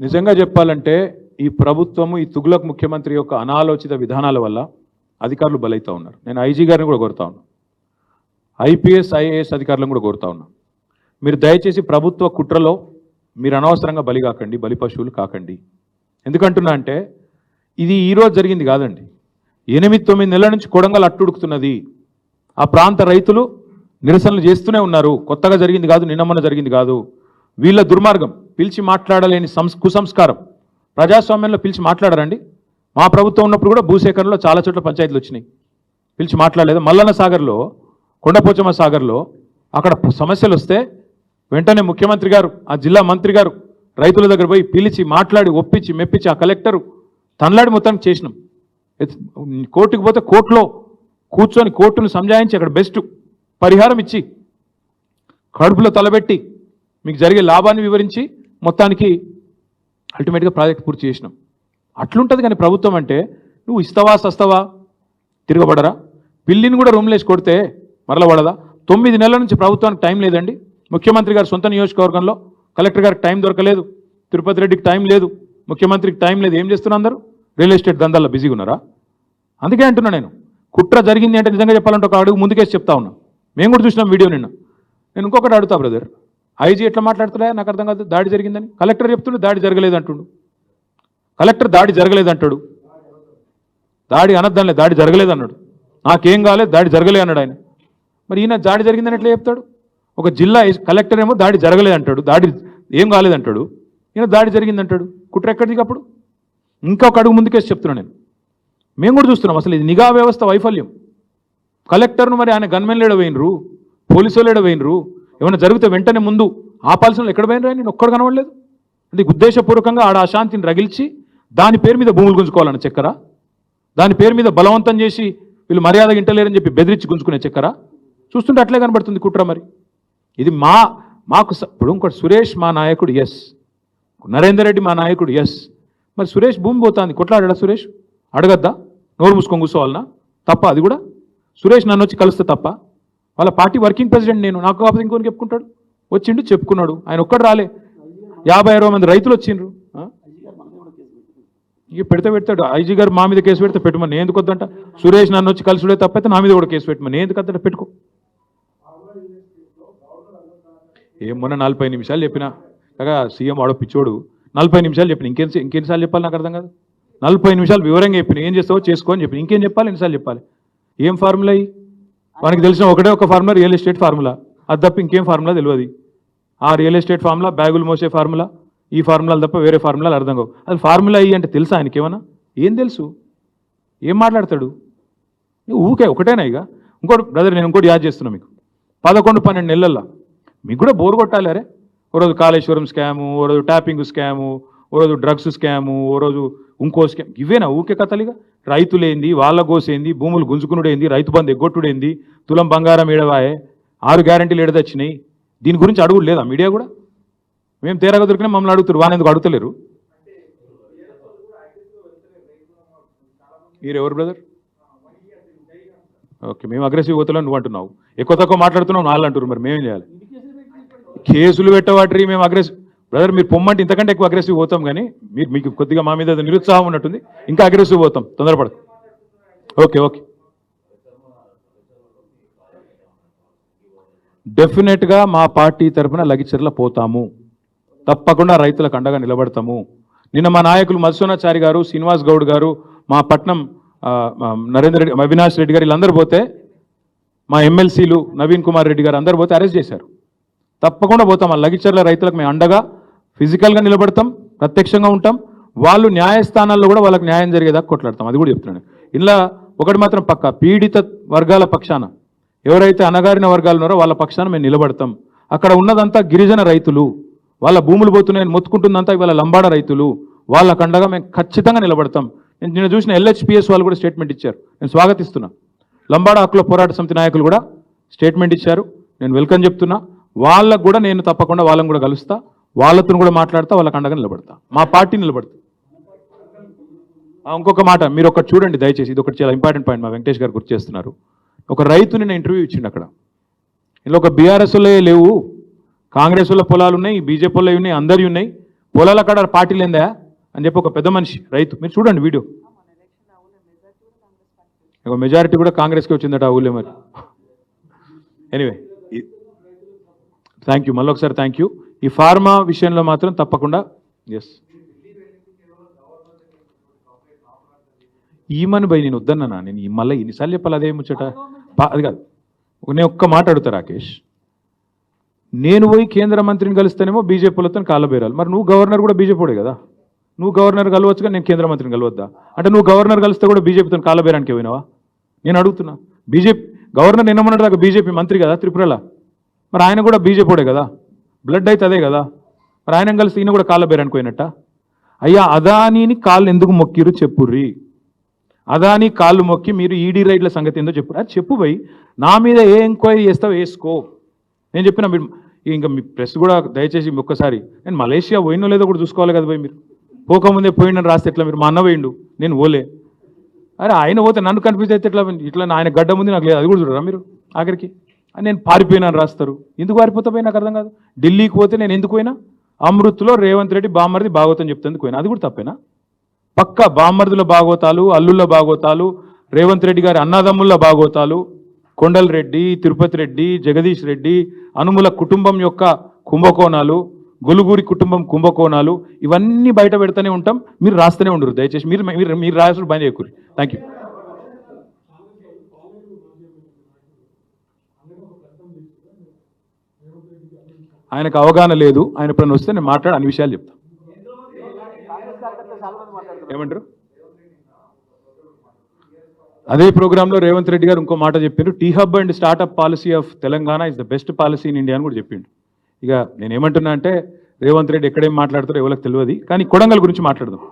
నిజంగా చెప్పాలంటే ఈ ప్రభుత్వము ఈ తుగ్లక్ ముఖ్యమంత్రి యొక్క అనాలోచిత విధానాల వల్ల అధికారులు బలైతా ఉన్నారు. నేను ఐజీ గారిని కూడా కోరుతా ఉన్నా, ఐపీఎస్ ఐఏఎస్ అధికారులను కూడా కోరుతా ఉన్నా, మీరు దయచేసి ప్రభుత్వ కుట్రలో మీరు అనవసరంగా బలి కాకండి, బలి పశువులు కాకండి. ఎందుకంటున్నా అంటే ఇది ఈరోజు జరిగింది కాదండి, 8-9 నెలల నుంచి కొడంగల్ అట్టుడుకుతున్నది. ఆ ప్రాంత రైతులు నిరసనలు చేస్తూనే ఉన్నారు. కొత్తగా జరిగింది కాదు, నిన్నమన్న జరిగింది కాదు. వీళ్ళ దుర్మార్గం, పిలిచి మాట్లాడలేని కుసంస్కారం. ప్రజాస్వామ్యంలో పిలిచి మాట్లాడారండి. మా ప్రభుత్వం ఉన్నప్పుడు కూడా భూసేకరణలో చాలా చోట్ల పంచాయతీలు వచ్చినాయి, పిలిచి మాట్లాడలేదు. మల్లన్న సాగర్లో, కొండపోచమ్మ సాగర్లో అక్కడ సమస్యలు వస్తే వెంటనే ముఖ్యమంత్రి గారు, ఆ జిల్లా మంత్రి గారు రైతుల దగ్గర పోయి పిలిచి మాట్లాడి ఒప్పించి మెప్పించి ఆ కలెక్టరు తనలాడి మొత్తానికి చేసినాం. కోర్టుకు పోతే కోర్టులో కూర్చొని కోర్టును సంజాయించి అక్కడ బెస్ట్ పరిహారం ఇచ్చి కడుపులో తలబెట్టి మీకు జరిగే లాభాన్ని వివరించి మొత్తానికి అల్టిమేట్గా ప్రాజెక్ట్ పూర్తి చేసినాం. అట్లుంటుంది. కానీ ప్రభుత్వం అంటే నువ్వు ఇస్తావా సస్తావా, తిరగబడరా? పిల్లిని కూడా రూమ్లో వేసి కొడితే మరల పడదా? 9 నెలల నుంచి ప్రభుత్వానికి టైం లేదండి. ముఖ్యమంత్రి గారు సొంత నియోజకవర్గంలో కలెక్టర్ గారికి టైం దొరకలేదు, తిరుపతి రెడ్డికి టైం లేదు, ముఖ్యమంత్రికి టైం లేదు. ఏం చేస్తున్నా అందరూ? రియల్ ఎస్టేట్ దందాల్లో బిజీగా ఉన్నారా? అందుకే అంటున్నా నేను, కుట్ర జరిగింది అంటే నిజంగా చెప్పాలంటే ఒక అడుగు ముందుకేసి చెప్తా ఉన్నా. మేము కూడా చూసినాం వీడియో నిన్న. నేను ఇంకొకటి అడుగుతా బ్రదర్, ఐజీ ఎట్లా మాట్లాడుతున్నా నాకు అర్థం కాదు. దాడి జరిగిందని కలెక్టర్ చెప్తుండే, దాడి జరగలేదు అంటుండు. కలెక్టర్ దాడి జరగలేదు అంటాడు, దాడి అనద్దానిలే, దాడి జరగలేదు అన్నాడు. నాకేం కాలేదు, దాడి జరగలేదు అన్నాడు ఆయన. మరి ఈయన దాడి జరిగిందని ఎట్లా చెప్తాడు? ఒక జిల్లా కలెక్టర్ ఏమో దాడి జరగలేదు అంటాడు, దాడి ఏం కాలేదంటాడు. ఈయన దాడి జరిగిందంటాడు. కుట్ర ఎక్కడిది అప్పుడు? ఇంకొక అడుగు ముందుకేసి చెప్తున్నాను నేను. మేము కూడా చూస్తున్నాం అసలు ఇది నిఘా వ్యవస్థ వైఫల్యం. కలెక్టర్ను మరి ఆయన గన్మెన్లు ఎడవేయినరు, పోలీసులు ఎడవేయినరు. ఏమైనా జరిగితే వెంటనే ముందు ఆపాల్సిన ఎక్కడ పోయినరు? ఆయన ఒక్కడు కనబడలేదు. అంటే ఉద్దేశపూర్వకంగా ఆడ అశాంతిని రగిల్చి దాని పేరు మీద భూములు గుంజుకోవాలన్న చక్కర, దాని పేరు మీద బలవంతం చేసి వీళ్ళు మర్యాద ఇంటలేరని చెప్పి బెదిరించి గుంజుకునే చక్కర చూస్తుంటే అట్లే కనబడుతుంది కుట్ర. మరి ఇది మాకు ఇప్పుడు ఇంకోటి సురేష్ మా నాయకుడు, ఎస్. నరేందర్ రెడ్డి మా నాయకుడు, ఎస్. మరి సురేష్ భూమి పోతుంది, కొట్లాడా సురేష్? అడగద్దా? నోరు మూసుకొని కూర్చోవాలనా? తప్ప అది కూడా? సురేష్ నన్ను వచ్చి కలిస్తే తప్ప? వాళ్ళ పార్టీ వర్కింగ్ ప్రెసిడెంట్ నేను, నాకు కాకపోతే ఇంకొని చెప్పుకుంటాడు. వచ్చిండు చెప్పుకున్నాడు, ఆయన ఒక్కడు రాలే. 50-60 మంది రైతులు వచ్చిండ్రు. ఇక పెడతాడు ఐజీ గారు, మా మీద కేసు పెడితే పెట్టమని. నేను ఎందుకు వద్దంట? సురేష్ నన్ను వచ్చి కలిసిడే తప్పైతే నా మీద కూడా కేసు పెట్టమని. నేను ఎందుకు వద్దంట? పెట్టుకో. ఏమన్నా 40 నిమిషాలు చెప్పినా కాగా సీఎం వాడో పిచ్చోడు, 40 నిమిషాలు చెప్పిన. ఇంకెన్నిసార్లు చెప్పాలి నాకు అర్థం కాదు. 40 నిమిషాలు వివరంగా చెప్పిన, ఏం చేస్తావో చేసుకో అని చెప్పిన. ఇంకేం చెప్పాలి? ఎన్నిసార్లు చెప్పాలి? ఏం ఫార్ములా? మనకి తెలిసిన ఒకటే ఒక ఫార్ములా, రియల్ ఎస్టేట్ ఫార్ములా. అది తప్ప ఇంకేం ఫార్ములా తెలియదు. ఆ రియల్ ఎస్టేట్ ఫార్ములా, బ్యాగులు మోసే ఫార్ములా, ఈ ఫార్ములాలు తప్ప వేరే ఫార్ములాలు అర్థం కావు. అది ఫార్ములా అంటే తెలుసా ఆయనకి? ఏమన్నా ఏం తెలుసు? ఏం మాట్లాడతాడు? ఊకే ఒకటేనా? ఇక ఇంకోటి బ్రదర్, నేను ఇంకోటి యాద్ చేస్తున్నా మీకు. 11-12 నెలల్లో మీకు కూడా బోర్ కొట్టాలి. అరే ఓ రోజు కాళేశ్వరం స్కాము, ఓ రోజు ట్యాపింగ్ స్కాము, ఓ రోజు డ్రగ్స్ స్కాము, ఓ రోజు ఇంకో స్కామ్. ఇవేనా ఊకే కథలిగా? రైతులేంది, వాళ్ళ కోసేంది, భూములు గుంజుకునుడేంది, రైతు బంధు ఎగ్గొట్టుడేంది, తులం బంగారం ఏడవాయే, 6 గ్యారెంటీలు ఏడదొచ్చినాయి. దీని గురించి అడుగులు లేదా మీడియా కూడా? మేము తేరగా దొరికినా మమ్మల్ని అడుగుతారు, వాళ్ళు ఎందుకు అడుగుతలేరు? మీరు ఎవరు బ్రదర్? ఓకే, మేము అగ్రెసివ్ పోతలో నువ్వు అంటున్నావు, ఎక్కువ తక్కువ మాట్లాడుతున్నావు వాళ్ళు అంటారు. మరి మేమేం చేయాలి? కేసులు పెట్టవాటి మేము అగ్రెసివ్ బ్రదర్. మీరు పొమ్మంటే ఇంతకంటే ఎక్కువ అగ్రెసివ్ పోతాం, కానీ మీకు కొద్దిగా మా మీద నిరుత్సాహం ఉన్నట్టుంది, ఇంకా అగ్రెసివ్ పోతాం. తొందరపడదు. ఓకే ఓకే, డెఫినెట్గా మా పార్టీ తరఫున లగిచెర్ల పోతాము, తప్పకుండా రైతులకు అండగా నిలబడతాము. నిన్న మా నాయకులు మధుసూనాచారి గారు, శ్రీనివాస్ గౌడ్ గారు, మా పట్నం నరేందర్ రెడ్డి, అవినాష్ రెడ్డి గారు, వీళ్ళందరూ పోతే, మా ఎమ్మెల్సీలు నవీన్ కుమార్ రెడ్డి గారు అందరూ పోతే అరెస్ట్ చేశారు. తప్పకుండా పోతాం. ఆ లగిచెర్ల రైతులకు మేము అండగా ఫిజికల్గా నిలబడతాం, ప్రత్యక్షంగా ఉంటాం. వాళ్ళు న్యాయస్థానాల్లో కూడా వాళ్ళకి న్యాయం జరిగేదాకా కొట్లాడతాం. అది కూడా చెప్తున్నాను. ఇలా ఒకటి మాత్రం పక్క, పీడిత వర్గాల పక్షాన, ఎవరైతే అణగారిన వర్గాలు ఉన్నారో వాళ్ళ పక్షాన మేము నిలబడతాం. అక్కడ ఉన్నదంతా గిరిజన రైతులు, వాళ్ళ భూములు పోతున్నాయని మొత్తుకుంటుందంతా ఇవాళ లంబాడ రైతులు, వాళ్ళ కండగా మేము ఖచ్చితంగా నిలబడతాం. నేను చూసిన LHPS వాళ్ళు కూడా స్టేట్మెంట్ ఇచ్చారు, నేను స్వాగతిస్తున్నా. లంబాడ హక్కుల పోరాట సమితి నాయకులు కూడా స్టేట్మెంట్ ఇచ్చారు, నేను వెల్కమ్ చెప్తున్నా. వాళ్ళకు కూడా నేను తప్పకుండా వాళ్ళని కూడా కలుస్తా, వాళ్ళతో కూడా మాట్లాడతా, వాళ్ళకి అండగా నిలబడతా, మా పార్టీ నిలబడతా. ఇంకొక మాట మీరు ఒకటి చూడండి దయచేసి, ఇది ఒకటి చాలా ఇంపార్టెంట్ పాయింట్ మా వెంకటేష్ గారు గుర్తు చేస్తున్నారు. ఒక రైతుని నేను ఇంటర్వ్యూ ఇచ్చిండు అక్కడ. ఇందులో ఒక BRS వాళ్ళే లేవు, కాంగ్రెస్ వాళ్ళ పొలాలు ఉన్నాయి, బీజేపీ వాళ్ళవి ఉన్నాయి, అందరివి ఉన్నాయి. పొలాల కాడ పార్టీ లేందా అని చెప్పి ఒక పెద్ద మనిషి రైతు, మీరు చూడండి వీడియో. మెజారిటీ కూడా కాంగ్రెస్కి వచ్చిందట ఆ ఊళ్ళో మరి. ఎనీవే థ్యాంక్ యూ, మళ్ళీ ఒకసారి థ్యాంక్ యూ. ఈ ఫార్మా విషయంలో మాత్రం తప్పకుండా ఎస్ ఈమని భయ్ నేను వద్దన్నా, నేను మళ్ళీ ఎన్నిసార్లు చెప్పాలి అదే ముచ్చట. అది కాదు, నేను ఒక్క మాట అడుగుతా రాకేష్, నేను పోయి కేంద్ర మంత్రిని కలుస్తానేమో బీజేపీలతో కాళ్ళబేరాలి. మరి నువ్వు గవర్నర్ కూడా బీజేపీడే కదా, నువ్వు గవర్నర్ కలవచ్చుగా, నేను కేంద్ర మంత్రిని కలవద్దా? అంటే నువ్వు గవర్నర్ కలిస్తే కూడా బీజేపీతో కాళ్ళబేరానికి పోయినావా? నేను అడుగుతున్నా. బీజేపీ గవర్నర్ నిన్నమన్నాడు దాకా బీజేపీ మంత్రి కదా త్రిపురలో, మరి ఆయన కూడా బీజేపీడే కదా, బ్లడ్ అయితే అదే కదా, మరి ఆయన కలిసి ఈయన కూడా కాళ్ళబేరానికి పోయినట్ట. అయ్యా అదానీని కాళ్ళు ఎందుకు మొక్కిరు చెప్పుర్రి, అదానీ కాళ్ళు మొక్కి మీరు ఈడీ రైడ్ల సంగతి ఏందో చెప్పు. అది చెప్పు భయ్, నా మీద ఏ ఎంక్వైరీ చేస్తావు వేసుకో. నేను చెప్పిన మీరు ఇంకా మీ ప్రెస్ కూడా దయచేసి ఒక్కసారి, నేను మలేషియా పోయినో లేదో కూడా చూసుకోవాలి కదా భయ్. మీరు పోకముందే పోయిండని రాస్తే ఎట్లా? మీరు మా అన్న పోయిండు, నేను పోలే. అరే ఆయన పోతే నన్ను కన్ఫ్యూజ్ అయితే ఎట్లా? ఇట్లా ఆయన గడ్డ ముందు నాకు లేదు, అది కూడా చూడరా మీరు ఆఖరికి. నేను పారిపోయినాను రాస్తారు, ఎందుకు పారిపోతా పోయి నాకు అర్థం కాదు. ఢిల్లీకి పోతే నేను ఎందుకు పోయినా? అమృత్లో రేవంత్ రెడ్డి బామ్మర్ది భాగవతం చెప్తేందుకు పోయినా, అది కూడా తప్పేనా? పక్క బామ్మర్దుల భాగవతాలు, అల్లుళ్ళ భాగవతాలు, రేవంత్ రెడ్డి గారి అన్నదమ్ముల భాగవతాలు, కొండల్ రెడ్డి, తిరుపతి రెడ్డి, జగదీష్ రెడ్డి, అనుముల కుటుంబం యొక్క కుంభకోణాలు, గొలుగూరి కుటుంబం కుంభకోణాలు, ఇవన్నీ బయట పెడతానే ఉంటాం. మీరు రాస్తూనే ఉండరు దయచేసి, మీరు రాసుడు బంద్ చేయకూరి. Thank you. ఆయనకు అవగాహన లేదు, ఆయన ఎప్పుడైనా వస్తే నేను మాట్లాడి అన్ని విషయాలు చెప్తాను. ఏమంటారు? అదే ప్రోగ్రాంలో రేవంత్ రెడ్డి గారు ఇంకో మాట చెప్పారు, T Hub and startup policy of Telangana is the best policy in India అని కూడా చెప్పిండు. ఇక నేనేమంటున్నా అంటే రేవంత్ రెడ్డి ఎక్కడేం మాట్లాడతారో ఎవరికి తెలియదు, కానీ కొడంగల్ గురించి మాట్లాడదాం.